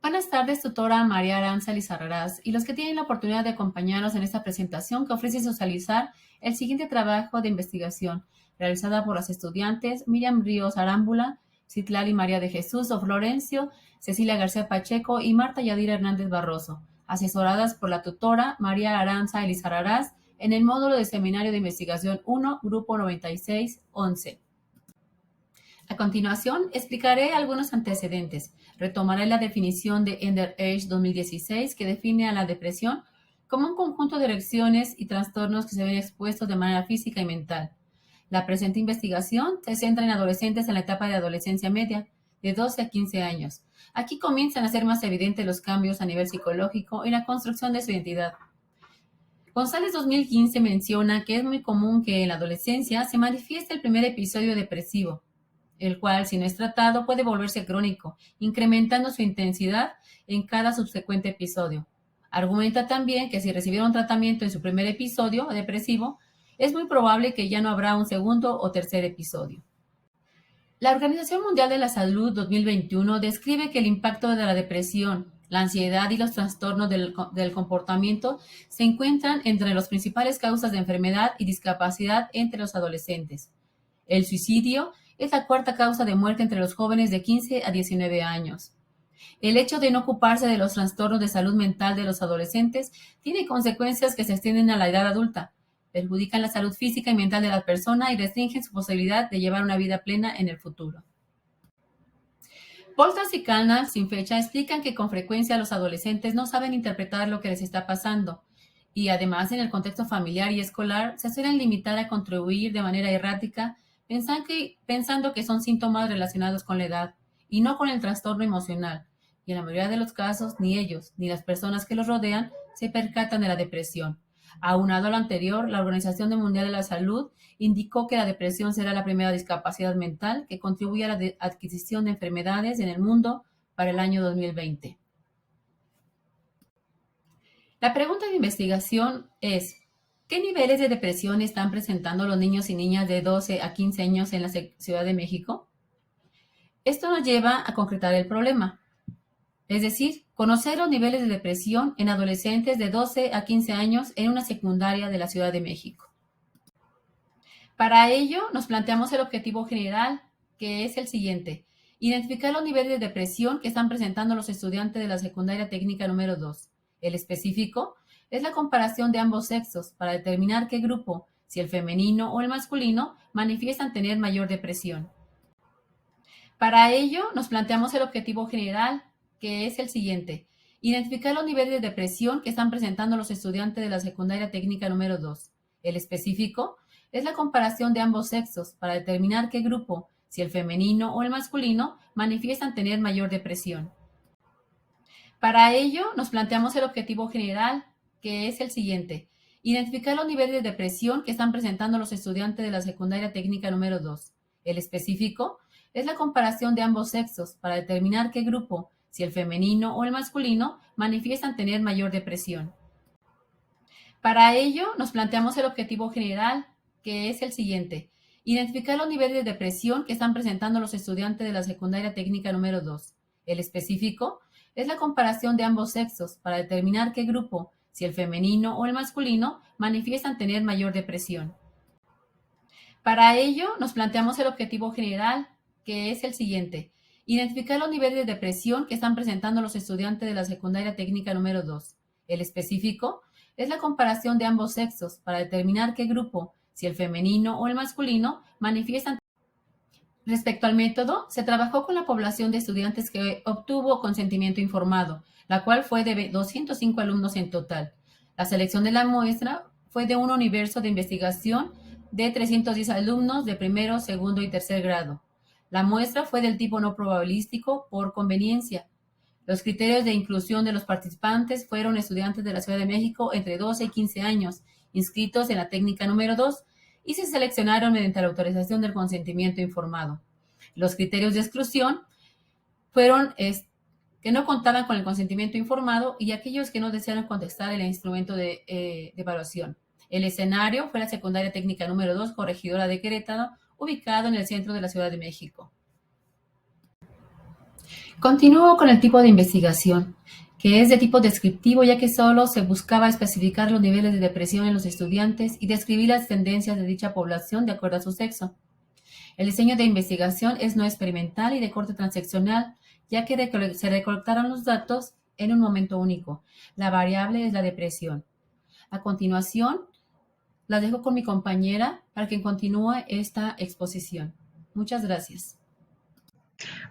Buenas tardes, tutora María Aranza Lizarrarás y los que tienen la oportunidad de acompañarnos en esta presentación que ofrece socializar el siguiente trabajo de investigación realizada por las estudiantes Miriam Ríos Arámbula, Citlali María de Jesús o Florencio, Cecilia García Pacheco y Marta Yadira Hernández Barroso, asesoradas por la tutora María Aranza Lizarrarás en el módulo de Seminario de Investigación 1, Grupo 9611. A continuación, explicaré algunos antecedentes. Retomaré la definición de Ender Age 2016 que define a la depresión como un conjunto de reacciones y trastornos que se ven expuestos de manera física y mental. La presente investigación se centra en adolescentes en la etapa de adolescencia media, de 12 a 15 años. Aquí comienzan a ser más evidentes los cambios a nivel psicológico y la construcción de su identidad. González 2015 menciona que es muy común que en la adolescencia se manifieste el primer episodio depresivo, el cual, si no es tratado, puede volverse crónico, incrementando su intensidad en cada subsecuente episodio. Argumenta también que si recibieron tratamiento en su primer episodio depresivo, es muy probable que ya no habrá un segundo o tercer episodio. La Organización Mundial de la Salud 2021 describe que el impacto de la depresión, la ansiedad y los trastornos del comportamiento se encuentran entre las principales causas de enfermedad y discapacidad entre los adolescentes. El suicidio es la cuarta causa de muerte entre los jóvenes de 15 a 19 años. El hecho de no ocuparse de los trastornos de salud mental de los adolescentes tiene consecuencias que se extienden a la edad adulta, perjudican la salud física y mental de la persona y restringen su posibilidad de llevar una vida plena en el futuro. Poltras y Kalnal, sin fecha, explican que con frecuencia los adolescentes no saben interpretar lo que les está pasando y además en el contexto familiar y escolar se suelen limitar a contribuir de manera errática pensando que son síntomas relacionados con la edad y no con el trastorno emocional, y en la mayoría de los casos ni ellos ni las personas que los rodean se percatan de la depresión. Aunado a lo anterior, la Organización Mundial de la Salud indicó que la depresión será la primera discapacidad mental que contribuye a la adquisición de enfermedades en el mundo para el año 2020. La pregunta de investigación es: ¿qué niveles de depresión están presentando los niños y niñas de 12 a 15 años en la Ciudad de México? Esto nos lleva a concretar el problema, es decir, conocer los niveles de depresión en adolescentes de 12 a 15 años en una secundaria de la Ciudad de México. Para ello, nos planteamos el objetivo general, que es el siguiente: identificar los niveles de depresión que están presentando los estudiantes de la secundaria técnica número 2. El específico es la comparación de ambos sexos para determinar qué grupo, si el femenino o el masculino, manifiestan tener mayor depresión. Para ello, nos planteamos el objetivo general, que es el siguiente: identificar los niveles de depresión que están presentando los estudiantes de la secundaria técnica número 2. El específico es la comparación de ambos sexos para determinar qué grupo, si el femenino o el masculino, manifiestan tener mayor depresión. Para ello, nos planteamos el objetivo general, que es el siguiente: identificar los niveles de depresión que están presentando los estudiantes de la secundaria técnica número 2. El específico es la comparación de ambos sexos para determinar qué grupo, si el femenino o el masculino, manifiestan tener mayor depresión. Para ello, nos planteamos el objetivo general, que es el siguiente: identificar los niveles de depresión que están presentando los estudiantes de la secundaria técnica número 2. El específico es la comparación de ambos sexos para determinar qué grupo, si el femenino o el masculino, manifiestan tener mayor depresión. Para ello, nos planteamos el objetivo general, que es el siguiente: identificar los niveles de depresión que están presentando los estudiantes de la secundaria técnica número 2. El específico es la comparación de ambos sexos para determinar qué grupo, si el femenino o el masculino, manifiestan. Respecto al método, se trabajó con la población de estudiantes que obtuvo consentimiento informado, la cual fue de 205 alumnos en total. La selección de la muestra fue de un universo de investigación de 310 alumnos de primero, segundo y tercer grado. La muestra fue del tipo no probabilístico por conveniencia. Los criterios de inclusión de los participantes fueron estudiantes de la Ciudad de México entre 12 y 15 años, inscritos en la técnica número 2, y se seleccionaron mediante la autorización del consentimiento informado. Los criterios de exclusión fueron que no contaban con el consentimiento informado y aquellos que no desearon contestar el instrumento de evaluación. El escenario fue la secundaria técnica número 2, Corregidora de Querétaro, ubicado en el centro de la Ciudad de México. Continúo con el tipo de investigación, que es de tipo descriptivo, ya que solo se buscaba especificar los niveles de depresión en los estudiantes y describir las tendencias de dicha población de acuerdo a su sexo. El diseño de investigación es no experimental y de corte transaccional, ya que se recolectaron los datos en un momento único. La variable es la depresión. A continuación, la dejo con mi compañera para que continúe esta exposición. Muchas gracias.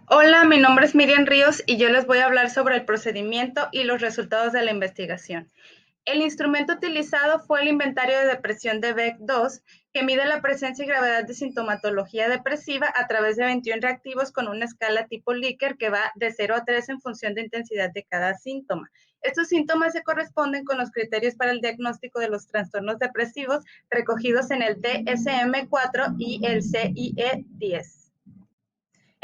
Hola, mi nombre es Miriam Ríos y yo les voy a hablar sobre el procedimiento y los resultados de la investigación. El instrumento utilizado fue el inventario de depresión de Beck-2, que mide la presencia y gravedad de sintomatología depresiva a través de 21 reactivos con una escala tipo Likert que va de 0 a 3 en función de intensidad de cada síntoma. Estos síntomas se corresponden con los criterios para el diagnóstico de los trastornos depresivos recogidos en el DSM-4 y el CIE-10.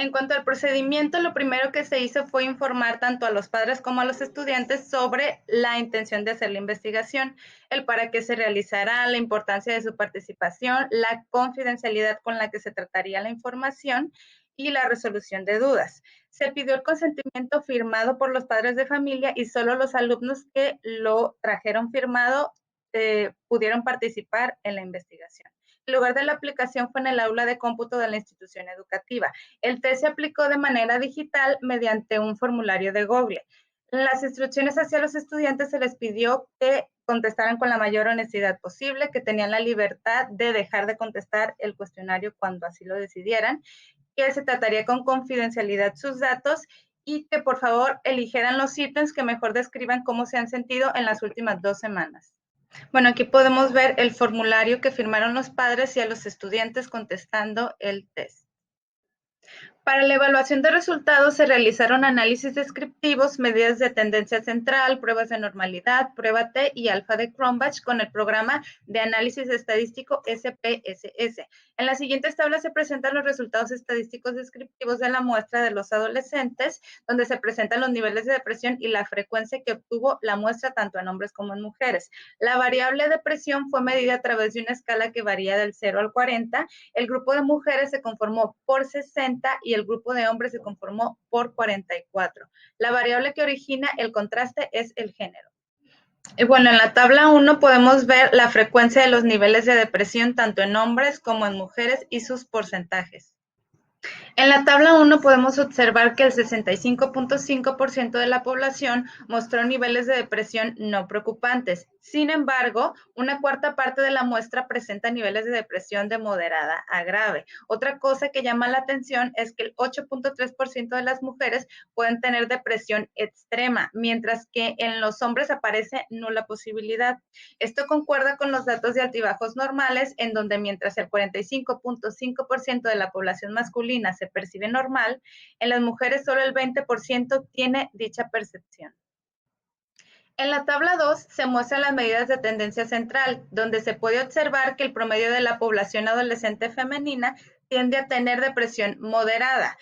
En cuanto al procedimiento, lo primero que se hizo fue informar tanto a los padres como a los estudiantes sobre la intención de hacer la investigación, el para qué se realizará, la importancia de su participación, la confidencialidad con la que se trataría la información y la resolución de dudas. Se pidió el consentimiento firmado por los padres de familia y solo los alumnos que lo trajeron firmado pudieron participar en la investigación. El lugar de la aplicación fue en el aula de cómputo de la institución educativa. El test se aplicó de manera digital mediante un formulario de Google. En las instrucciones hacia los estudiantes se les pidió que contestaran con la mayor honestidad posible, que tenían la libertad de dejar de contestar el cuestionario cuando así lo decidieran, que se trataría con confidencialidad sus datos y que por favor eligieran los ítems que mejor describan cómo se han sentido en las últimas 2 semanas. Bueno, aquí podemos ver el formulario que firmaron los padres y a los estudiantes contestando el test. Para la evaluación de resultados se realizaron análisis descriptivos, medidas de tendencia central, pruebas de normalidad, prueba T y alfa de Cronbach con el programa de análisis estadístico SPSS. En las siguientes tablas se presentan los resultados estadísticos descriptivos de la muestra de los adolescentes, donde se presentan los niveles de depresión y la frecuencia que obtuvo la muestra tanto en hombres como en mujeres. La variable depresión fue medida a través de una escala que varía del 0 al 40. El grupo de mujeres se conformó por 60 y el grupo de hombres se conformó por 44. La variable que origina el contraste es el género. Y bueno, en la tabla 1 podemos ver la frecuencia de los niveles de depresión tanto en hombres como en mujeres y sus porcentajes. En la tabla 1 podemos observar que el 65.5% de la población mostró niveles de depresión no preocupantes. Sin embargo, una cuarta parte de la muestra presenta niveles de depresión de moderada a grave. Otra cosa que llama la atención es que el 8.3% de las mujeres pueden tener depresión extrema, mientras que en los hombres aparece nula posibilidad. Esto concuerda con los datos de altibajos normales, en donde mientras el 45.5% de la población masculina se percibe normal, en las mujeres solo el 20% tiene dicha percepción. En la tabla 2 se muestran las medidas de tendencia central, donde se puede observar que el promedio de la población adolescente femenina tiende a tener depresión moderada,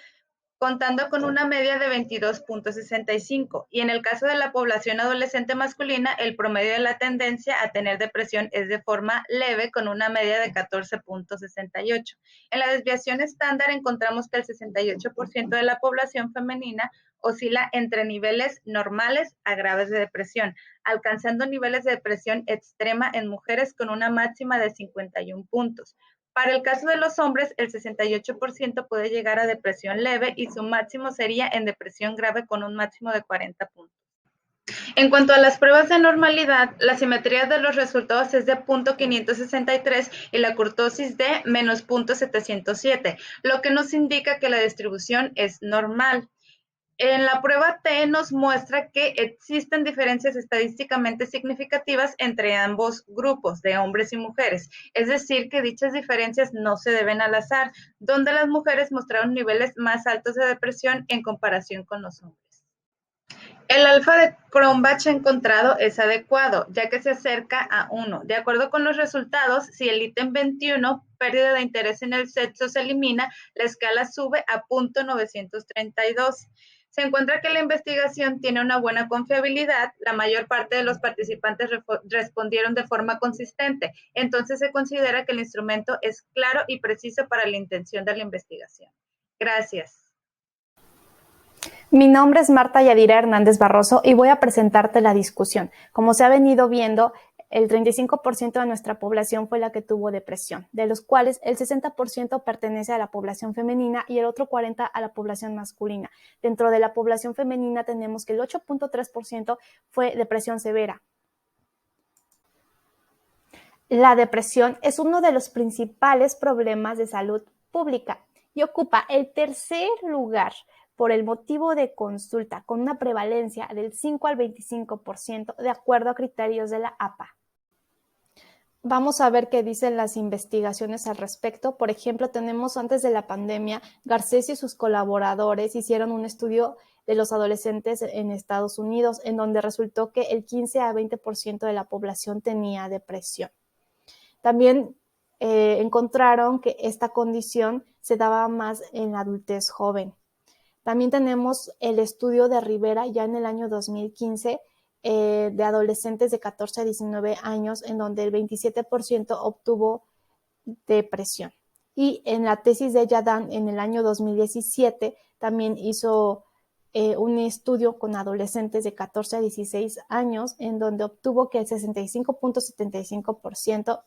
contando con una media de 22.65. Y en el caso de la población adolescente masculina, el promedio de la tendencia a tener depresión es de forma leve, con una media de 14.68. En la desviación estándar encontramos que el 68% de la población femenina oscila entre niveles normales a graves de depresión, alcanzando niveles de depresión extrema en mujeres con una máxima de 51 puntos. Para el caso de los hombres, el 68% puede llegar a depresión leve y su máximo sería en depresión grave con un máximo de 40 puntos. En cuanto a las pruebas de normalidad, la simetría de los resultados es de 0.563 y la kurtosis de menos 0.707, lo que nos indica que la distribución es normal. En la prueba T nos muestra que existen diferencias estadísticamente significativas entre ambos grupos de hombres y mujeres, es decir, que dichas diferencias no se deben al azar, donde las mujeres mostraron niveles más altos de depresión en comparación con los hombres. El alfa de Cronbach encontrado es adecuado, ya que se acerca a 1. De acuerdo con los resultados, si el ítem 21, pérdida de interés en el sexo, se elimina, la escala sube a 0.932. Se encuentra que la investigación tiene una buena confiabilidad, la mayor parte de los participantes respondieron de forma consistente, entonces se considera que el instrumento es claro y preciso para la intención de la investigación. Gracias. Mi nombre es Marta Yadira Hernández Barroso y voy a presentarte la discusión. Como se ha venido viendo, el 35% de nuestra población fue la que tuvo depresión, de los cuales el 60% pertenece a la población femenina y el otro 40% a la población masculina. Dentro de la población femenina tenemos que el 8.3% fue depresión severa. La depresión es uno de los principales problemas de salud pública y ocupa el tercer lugar por el motivo de consulta, con una prevalencia del 5 al 25%, de acuerdo a criterios de la APA. Vamos a ver qué dicen las investigaciones al respecto. Por ejemplo, tenemos antes de la pandemia, Garcés y sus colaboradores hicieron un estudio de los adolescentes en Estados Unidos, en donde resultó que el 15 a 20% de la población tenía depresión. También encontraron que esta condición se daba más en la adultez joven. También tenemos el estudio de Rivera ya en el año 2015 de adolescentes de 14 a 19 años, en donde el 27% obtuvo depresión. Y en la tesis de Yadan en el año 2017 también hizo un estudio con adolescentes de 14 a 16 años, en donde obtuvo que el 65.75%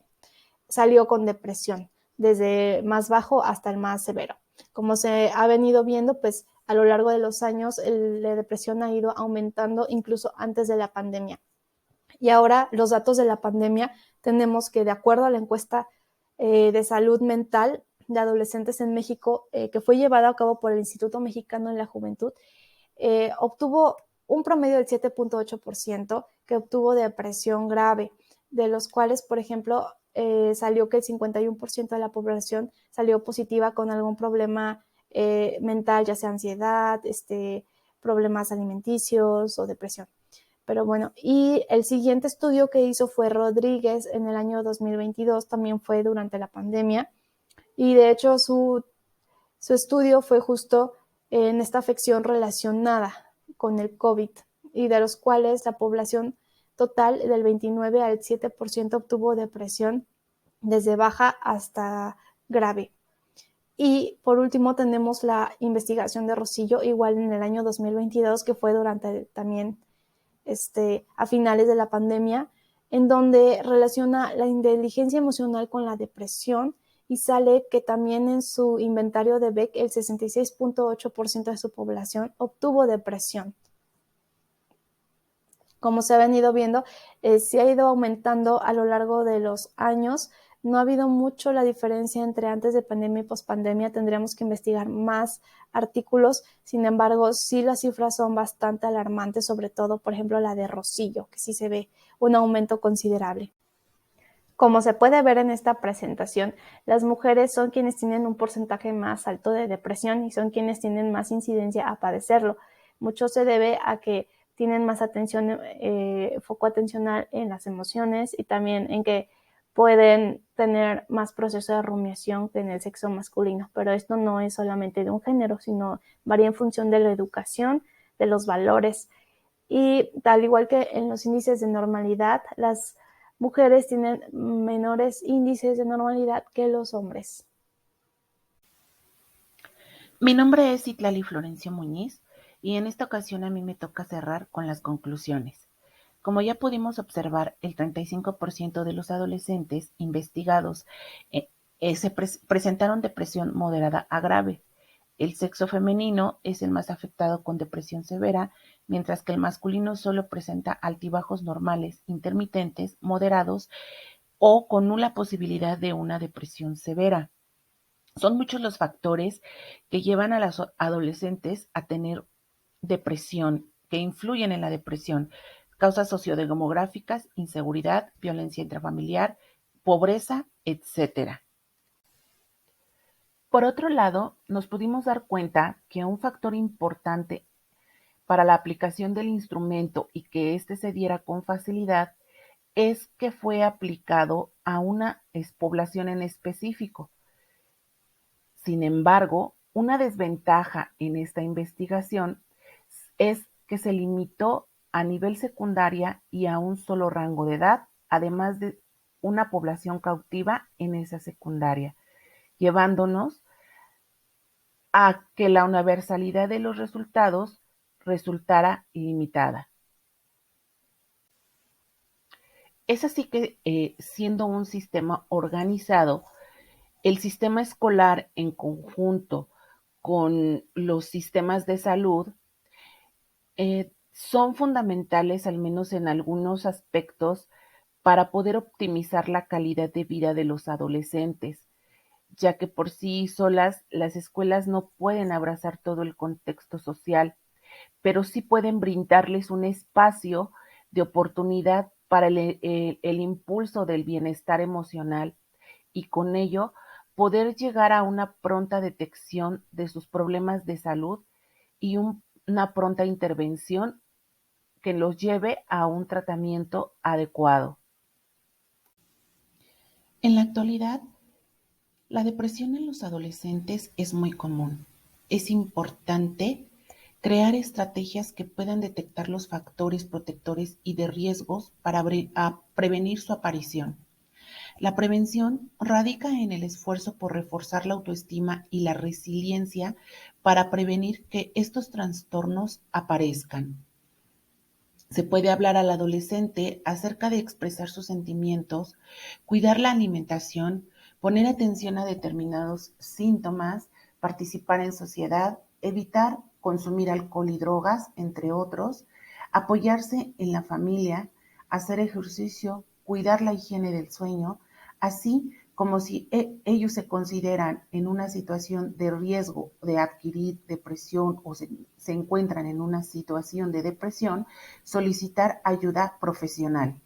salió con depresión, desde más bajo hasta el más severo. Como se ha venido viendo, pues a lo largo de los años la depresión ha ido aumentando incluso antes de la pandemia. Y ahora los datos de la pandemia tenemos que, de acuerdo a la encuesta de salud mental de adolescentes en México, que fue llevada a cabo por el Instituto Mexicano de la Juventud, obtuvo un promedio del 7.8% que obtuvo depresión grave, de los cuales, por ejemplo, salió que el 51% de la población salió positiva con algún problema mental, ya sea ansiedad, problemas alimenticios o depresión. Pero bueno, y el siguiente estudio que hizo fue Rodríguez en el año 2022, también fue durante la pandemia, y de hecho su estudio fue justo en esta afección relacionada con el COVID, y de los cuales la población total del 29 al 7% obtuvo depresión desde baja hasta grave. Y por último tenemos la investigación de Rosillo, igual en el año 2022, que fue durante también a finales de la pandemia, en donde relaciona la inteligencia emocional con la depresión, y sale que también en su inventario de Beck el 66.8% de su población obtuvo depresión. Como se ha venido viendo, se ha ido aumentando a lo largo de los años. No ha habido mucho la diferencia entre antes de pandemia y pospandemia. Tendríamos que investigar más artículos. Sin embargo, sí las cifras son bastante alarmantes, sobre todo, por ejemplo, la de Rosillo, que sí se ve un aumento considerable. Como se puede ver en esta presentación, las mujeres son quienes tienen un porcentaje más alto de depresión y son quienes tienen más incidencia a padecerlo. Mucho se debe a que tienen más atención, foco atencional en las emociones, y también en que pueden tener más proceso de rumiación que en el sexo masculino. Pero esto no es solamente de un género, sino varía en función de la educación, de los valores. Y al igual que en los índices de normalidad, las mujeres tienen menores índices de normalidad que los hombres. Mi nombre es Itlali Florencio Muñiz y en esta ocasión a mí me toca cerrar con las conclusiones. Como ya pudimos observar, el 35% de los adolescentes investigados presentaron depresión moderada a grave. El sexo femenino es el más afectado con depresión severa, mientras que el masculino solo presenta altibajos normales, intermitentes, moderados o con nula posibilidad de una depresión severa. Son muchos los factores que llevan a las adolescentes a tener depresión, que influyen en la depresión. Causas sociodemográficas, inseguridad, violencia intrafamiliar, pobreza, etcétera. Por otro lado, nos pudimos dar cuenta que un factor importante para la aplicación del instrumento y que éste se diera con facilidad es que fue aplicado a una población en específico. Sin embargo, una desventaja en esta investigación es que se limitó a nivel secundaria y a un solo rango de edad, además de una población cautiva en esa secundaria, llevándonos a que la universalidad de los resultados resultara limitada. Es así que, siendo un sistema organizado, el sistema escolar en conjunto con los sistemas de salud son fundamentales, al menos en algunos aspectos, para poder optimizar la calidad de vida de los adolescentes, ya que por sí solas las escuelas no pueden abrazar todo el contexto social, pero sí pueden brindarles un espacio de oportunidad para el impulso del bienestar emocional y con ello poder llegar a una pronta detección de sus problemas de salud y una pronta intervención que los lleve a un tratamiento adecuado. En la actualidad, la depresión en los adolescentes es muy común. Es importante crear estrategias que puedan detectar los factores protectores y de riesgos para prevenir su aparición. La prevención radica en el esfuerzo por reforzar la autoestima y la resiliencia para prevenir que estos trastornos aparezcan. Se puede hablar al adolescente acerca de expresar sus sentimientos, cuidar la alimentación, poner atención a determinados síntomas, participar en sociedad, evitar consumir alcohol y drogas, entre otros, apoyarse en la familia, hacer ejercicio, cuidar la higiene del sueño, así como si ellos se consideran en una situación de riesgo de adquirir depresión o se encuentran en una situación de depresión, solicitar ayuda profesional.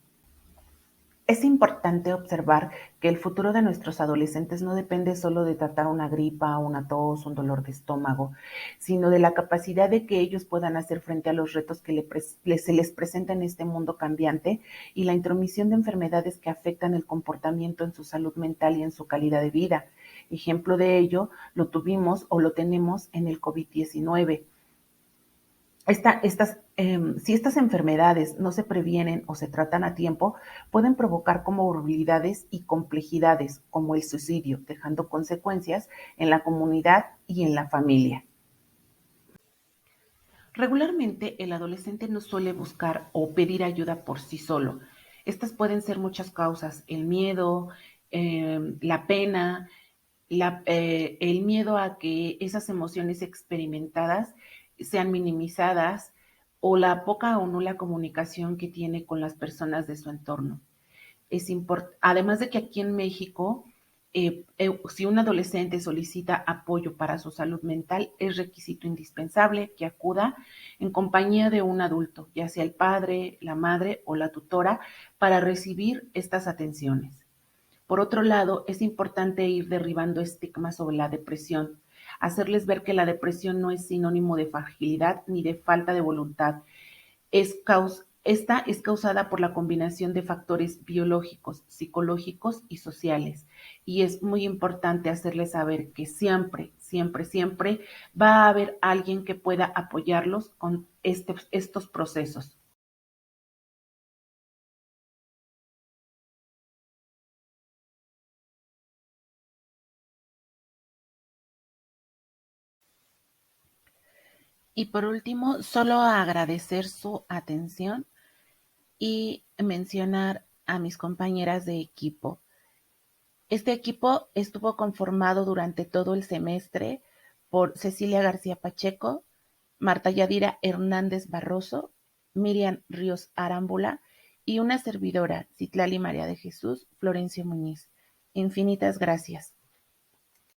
Es importante observar que el futuro de nuestros adolescentes no depende solo de tratar una gripa, una tos, un dolor de estómago, sino de la capacidad de que ellos puedan hacer frente a los retos que se les presenta en este mundo cambiante y la intromisión de enfermedades que afectan el comportamiento en su salud mental y en su calidad de vida. Ejemplo de ello lo tuvimos o lo tenemos en el COVID-19. Si estas enfermedades no se previenen o se tratan a tiempo, pueden provocar comorbilidades y complejidades como el suicidio, dejando consecuencias en la comunidad y en la familia. Regularmente, el adolescente no suele buscar o pedir ayuda por sí solo. Estas pueden ser muchas causas: el miedo, la pena, el miedo a que esas emociones experimentadas sean minimizadas o la poca o nula comunicación que tiene con las personas de su entorno. Además de que aquí en México, si un adolescente solicita apoyo para su salud mental, es requisito indispensable que acuda en compañía de un adulto, ya sea el padre, la madre o la tutora, para recibir estas atenciones. Por otro lado, es importante ir derribando estigmas sobre la depresión, hacerles ver que la depresión no es sinónimo de fragilidad ni de falta de voluntad. Esta es causada por la combinación de factores biológicos, psicológicos y sociales. Y es muy importante hacerles saber que siempre, siempre, siempre va a haber alguien que pueda apoyarlos con estos procesos. Y por último, solo agradecer su atención y mencionar a mis compañeras de equipo. Este equipo estuvo conformado durante todo el semestre por Cecilia García Pacheco, Marta Yadira Hernández Barroso, Miriam Ríos Arámbula y una servidora, Citlali María de Jesús Florencio Muñiz. Infinitas gracias.